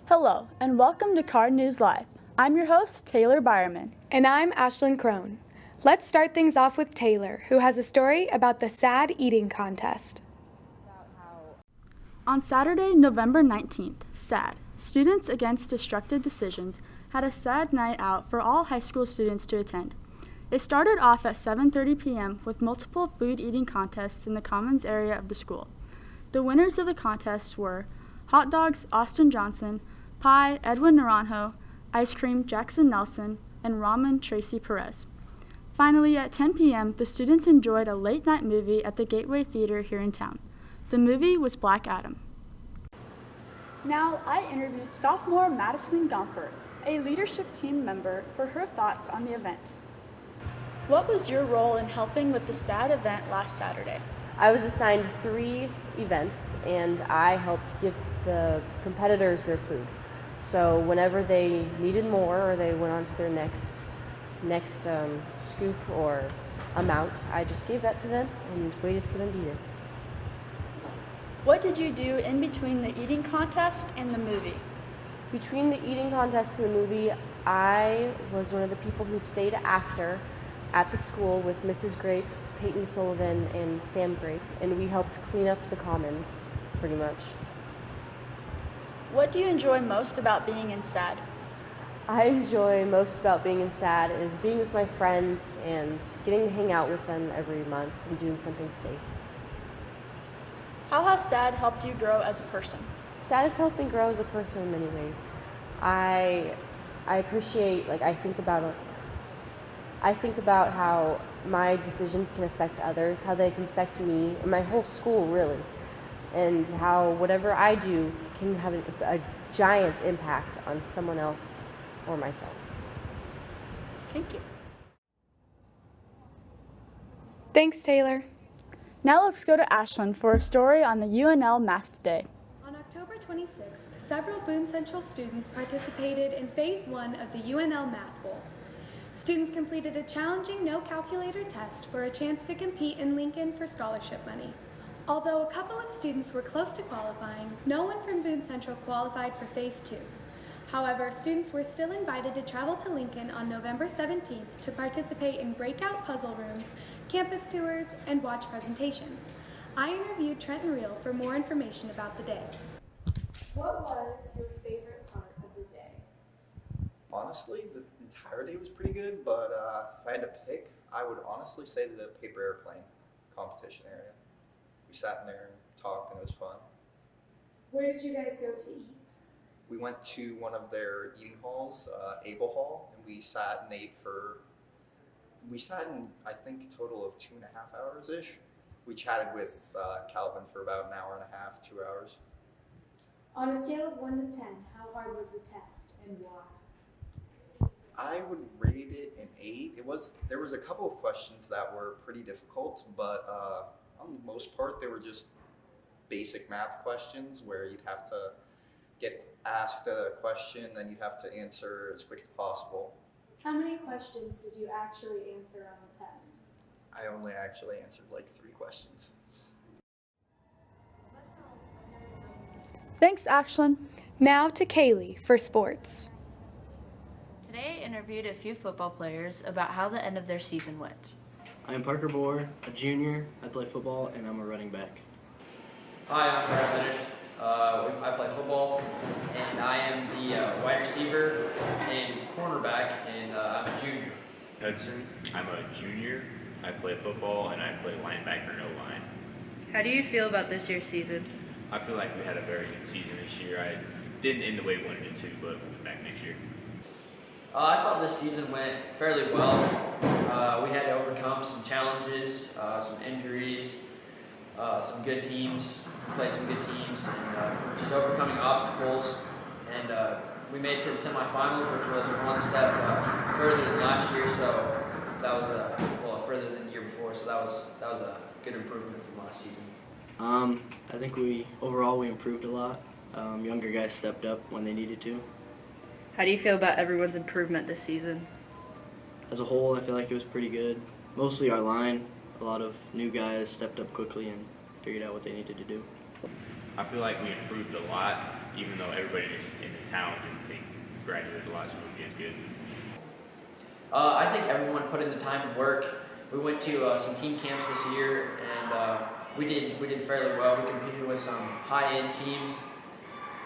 Hello, and welcome to Card News Live. I'm your host, Taylor Byerman. And I'm Ashlyn Crone. Let's start things off with Taylor, who has a story about the SAD eating contest. On Saturday, November 19th, SAD, Students Against Destructive Decisions, had a SAD night out for all high school students to attend. It started off at 7:30 p.m. with multiple food eating contests in the Commons area of the school. The winners of the contests were hot dogs, Austin Johnson, pie, Edwin Naranjo, ice cream, Jackson Nelson, and ramen, Tracy Perez. Finally, at 10 p.m., the students enjoyed a late-night movie at the Gateway Theater here in town. The movie was Black Adam. Now, I interviewed sophomore Madison Gompert, a leadership team member, for her thoughts on the event. What was your role in helping with the SAD event last Saturday? I was assigned 3 events, and I helped give the competitors their food. So whenever they needed more or they went on to their next scoop or amount, I just gave that to them and waited for them to eat it. What did you do in between the eating contest and the movie? Between the eating contest and the movie, I was one of the people who stayed after at the school with Mrs. Grape, Peyton Sullivan, and Sam Grape, and we helped clean up the commons, pretty much. What do you enjoy most about being in SAD? I enjoy most about being in SAD is being with my friends and getting to hang out with them every month and doing something safe. How has SAD helped you grow as a person? SAD has helped me grow as a person in many ways. I appreciate, I think about how my decisions can affect others, how they can affect me and my whole school, really, and how whatever I do can have a giant impact on someone else or myself. Thank you. Thanks, Taylor. Now let's go to Ashlyn for a story on the UNL Math Day. On October 26th, several Boone Central students participated in Phase 1 of the UNL Math Bowl. Students completed a challenging no-calculator test for a chance to compete in Lincoln for scholarship money. Although a couple of students were close to qualifying, no one from Boone Central qualified for Phase 2. However, students were still invited to travel to Lincoln on November 17th to participate in breakout puzzle rooms, campus tours, and watch presentations. I interviewed Trenton Reel for more information about the day. What was your favorite part of the day? Honestly, the entire day was pretty good, but if I had to pick, I would honestly say the paper airplane competition area. We sat in there and talked, and it was fun. Where did you guys go to eat? We went to one of their eating halls, Able Hall, and we sat in, I think, a total of 2.5 hours-ish. We chatted with Calvin for about an hour and a half, 2 hours. On a scale of 1 to 10, how hard was the test and why? I would rate it an 8. There was a couple of questions that were pretty difficult, but on the most part, they were just basic math questions where you'd have to get asked a question, then you'd have to answer as quick as possible. How many questions did you actually answer on the test? I only actually answered 3 questions. Thanks, Ashlyn. Now to Kaylee for sports. Today I interviewed a few football players about how the end of their season went. I'm Parker Bohr, a junior. I play football and I'm a running back. Hi, I'm Brad Finish. I play football and I am the wide receiver and cornerback, and I'm a junior. Hudson, I'm a junior. I play football and I play linebacker and O-line. How do you feel about this year's season? I feel like we had a very good season this year. I didn't end the way we wanted it to, but we'll be back next year. I thought this season went fairly well. We had to overcome some challenges, some injuries, some good teams. We played some good teams, and just overcoming obstacles. And we made it to the semifinals, which was one step further than last year. So that was further than the year before. So that was a good improvement from last season. I think we improved a lot. Younger guys stepped up when they needed to. How do you feel about everyone's improvement this season? As a whole, I feel like it was pretty good. Mostly our line. A lot of new guys stepped up quickly and figured out what they needed to do. I feel like we improved a lot. even though everybody in the town didn't think graduated velocity would be as good. I think everyone put in the time and work. We went to some team camps this year, and we did fairly well. We competed with some high-end teams,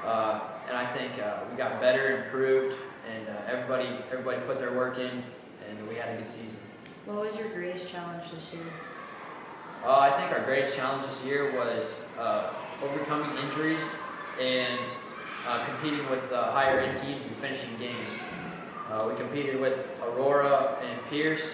and I think we got better, improved, and everybody put their work in, and we had a good season. What was your greatest challenge this year? I think our greatest challenge this year was overcoming injuries and competing with higher-end teams and finishing games. We competed with Aurora and Pierce.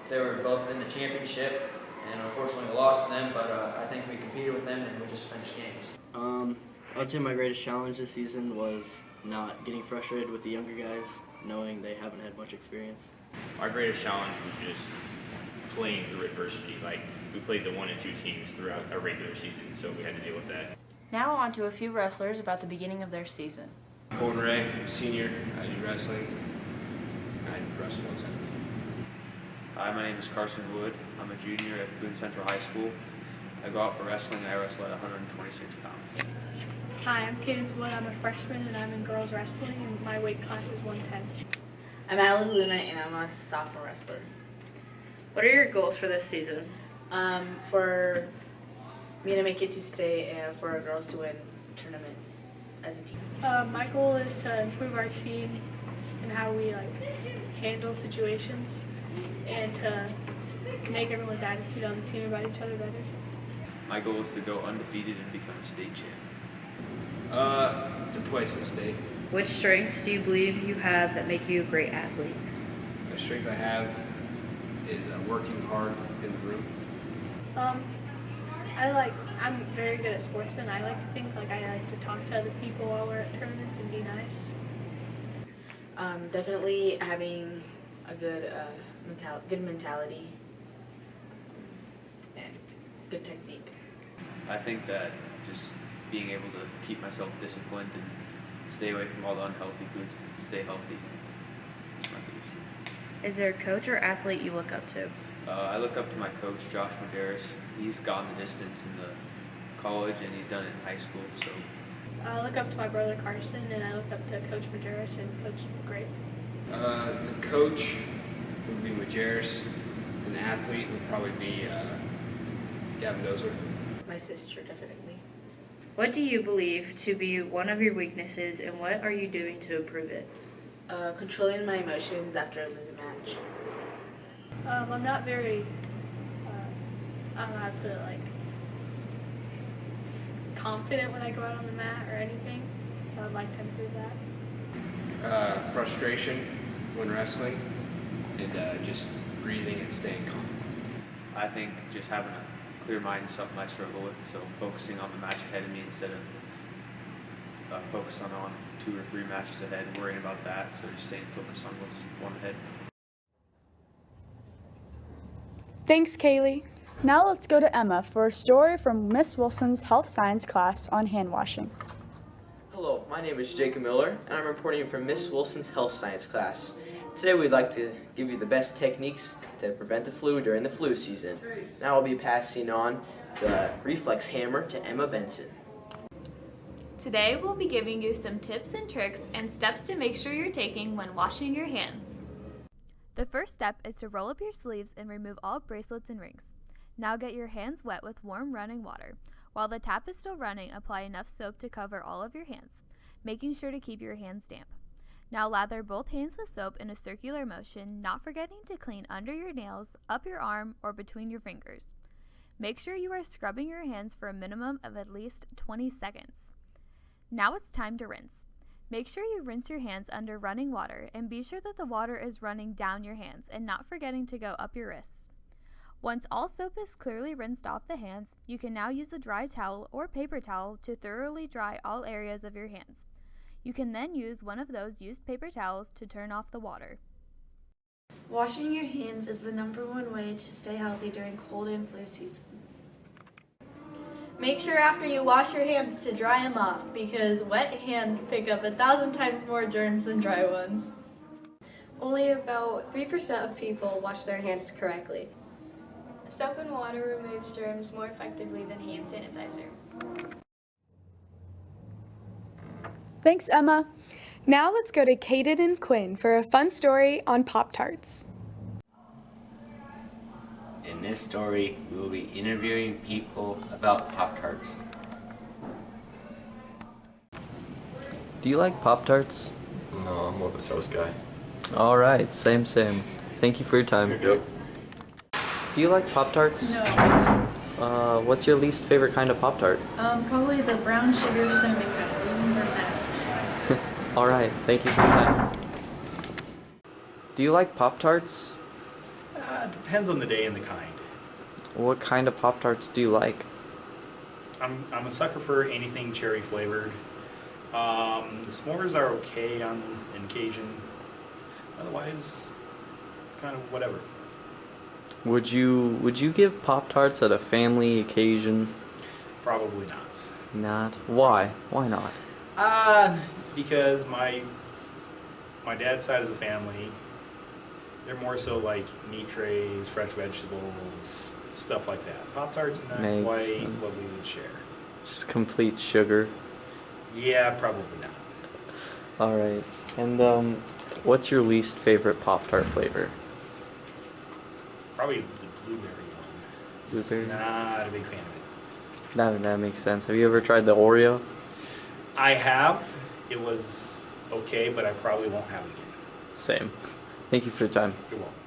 They were both in the championship, and unfortunately we lost to them, but I think we competed with them and we just finished games. I would say my greatest challenge this season was not getting frustrated with the younger guys, knowing they haven't had much experience. Our greatest challenge was just playing through adversity. Like, we played the 1 and 2 teams throughout our regular season, so we had to deal with that. Now on to a few wrestlers about the beginning of their season. Colton Ray, senior. I do wrestling. I wrestle once a week. Hi, my name is Carson Wood. I'm a junior at Boone Central High School. I go out for wrestling and I wrestle at 126 pounds. Hi, I'm Cadence Wood. I'm a freshman and I'm in girls wrestling and my weight class is 110. I'm Allie Luna and I'm a sophomore wrestler. What are your goals for this season? For me to make it to state and for our girls to win tournaments as a team. My goal is to improve our team and how we handle situations and to make everyone's attitude on the team about each other better. My goal is to go undefeated and become a state champ. To place in state. Which strengths do you believe you have that make you a great athlete? The strength I have is working hard in the room. I'm very good at sportsmen. I like to think I like to talk to other people while we're at tournaments and be nice. Definitely having a good mentality and good technique. I think that just being able to keep myself disciplined and stay away from all the unhealthy foods and stay healthy. Is there a coach or athlete you look up to? I look up to my coach, Josh Maderas. He's gone the distance in the college and he's done it in high school. So I look up to my brother Carson and I look up to Coach Majerus and Coach Grape. The coach would be Majerus, and the athlete would probably be Gavin Dozer. My sister, definitely. What do you believe to be one of your weaknesses and what are you doing to improve it? Controlling my emotions after I lose a match. I'm not very, I don't know how to put it, confident when I go out on the mat or anything, so I'd like to improve that. Frustration when wrestling, and just breathing and staying calm. I think just having a clear mind is something I struggle with, so focusing on the match ahead of me instead of focusing on 2 or 3 matches ahead, worrying about that, so just staying focused on what's one ahead. Thanks, Kaylee. Now let's go to Emma for a story from Miss Wilson's health science class on hand washing. Hello, my name is Jacob Miller, and I'm reporting from Miss Wilson's health science class. Today we'd like to give you the best techniques to prevent the flu during the flu season. Now I'll be passing on the reflex hammer to Emma Benson. Today we'll be giving you some tips and tricks and steps to make sure you're taking when washing your hands. The first step is to roll up your sleeves and remove all bracelets and rings. Now get your hands wet with warm running water. While the tap is still running, apply enough soap to cover all of your hands, making sure to keep your hands damp. Now lather both hands with soap in a circular motion, not forgetting to clean under your nails, up your arm, or between your fingers. Make sure you are scrubbing your hands for a minimum of at least 20 seconds. Now it's time to rinse. Make sure you rinse your hands under running water and be sure that the water is running down your hands and not forgetting to go up your wrists. Once all soap is clearly rinsed off the hands, you can now use a dry towel or paper towel to thoroughly dry all areas of your hands. You can then use one of those used paper towels to turn off the water. Washing your hands is the #1 way to stay healthy during cold and flu season. Make sure after you wash your hands to dry them off because wet hands pick up 1,000 times more germs than dry ones. Only about 3% of people wash their hands correctly. Soap and water removes germs more effectively than hand sanitizer. Thanks, Emma. Now let's go to Kaden and Quinn for a fun story on Pop-Tarts. In this story, we will be interviewing people about Pop-Tarts. Do you like Pop-Tarts? No, I'm more of a toast guy. All right, same. Thank you for your time. Yep. Do you like Pop-Tarts? No. What's your least favorite kind of Pop-Tart? Probably the brown sugar cinnamon kind. Those ones are nasty. All right, thank you for your time. Do you like Pop-Tarts? Depends on the day and the kind. What kind of Pop-Tarts do you like? I'm a sucker for anything cherry flavored. The s'mores are okay on an occasion. Otherwise, kind of whatever. Would you give Pop-Tarts at a family occasion? Probably not. Not? Why? Why not? Because my dad's side of the family, they're more so like meat trays, fresh vegetables, stuff like that. Pop-Tarts not Makes quite sense. what we would share. Just complete sugar. Yeah, probably not. All right. And what's your least favorite Pop-Tart flavor? Probably the blueberry one. Blueberry? Just not a big fan of it. That makes sense. Have you ever tried the Oreo? I have. It was okay, but I probably won't have it again. Same. Thank you for your time. You're welcome.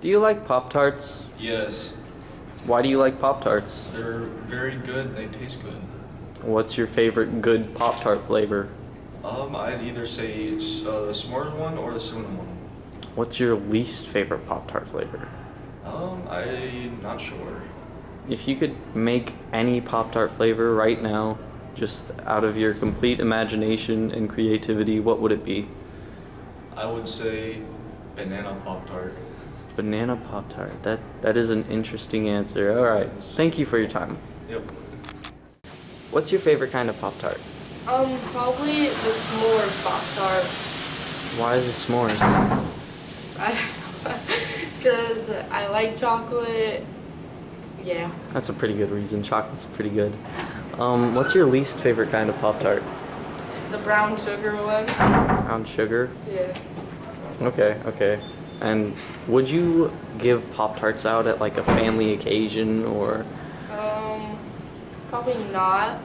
Do you like Pop-Tarts? Yes. Why do you like Pop-Tarts? They're very good. They taste good. What's your favorite good Pop-Tart flavor? I'd either say the s'mores one or the cinnamon one. What's your least favorite Pop-Tart flavor? I'm not sure. If you could make any Pop-Tart flavor right now, just out of your complete imagination and creativity, what would it be? I would say banana Pop-Tart. Banana Pop-Tart. That is an interesting answer. All right. Thank you for your time. Yep. What's your favorite kind of Pop-Tart? Probably the s'mores Pop-Tart. Why the s'mores? I don't know. Because I like chocolate. Yeah. That's a pretty good reason. Chocolate's pretty good. What's your least favorite kind of Pop-Tart? The brown sugar one. Brown sugar? Yeah. Okay. And would you give Pop-Tarts out at like a family occasion or? Probably not.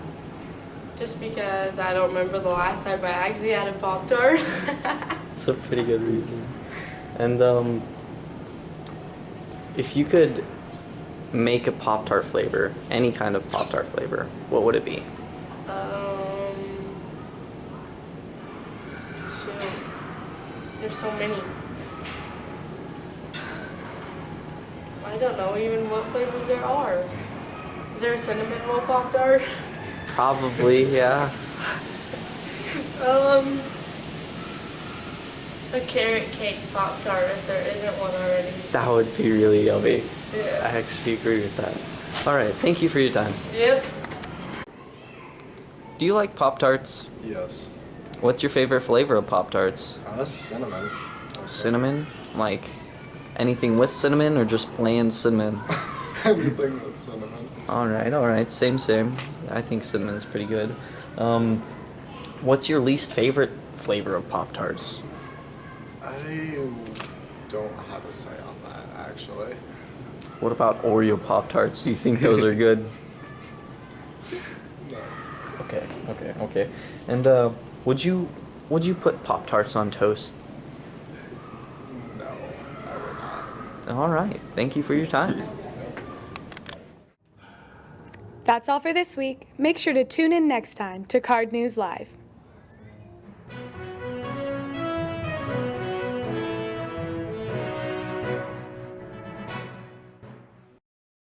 Just because I don't remember the last time I actually had a Pop-Tart. That's a pretty good reason. And if you could make a Pop-Tart flavor, any kind of Pop-Tart flavor, what would it be? Shoot. There's so many. I don't know even what flavors there are. Is there a cinnamon roll Pop-Tart? Probably, yeah. A carrot cake Pop-Tart if there isn't one already. That would be really yummy. Yeah. I actually agree with that. All right, thank you for your time. Yep. Do you like Pop-Tarts? Yes. What's your favorite flavor of Pop-Tarts? Cinnamon. Cinnamon? Like anything with cinnamon or just plain cinnamon? Anything with cinnamon. All right. Same. I think cinnamon is pretty good. What's your least favorite flavor of Pop-Tarts? I don't have a say on that, actually. What about Oreo Pop-Tarts? Do you think those are good? No. Okay. And would you put Pop-Tarts on toast? No, I would not. All right. Thank you for your time. That's all for this week. Make sure to tune in next time to Card News Live.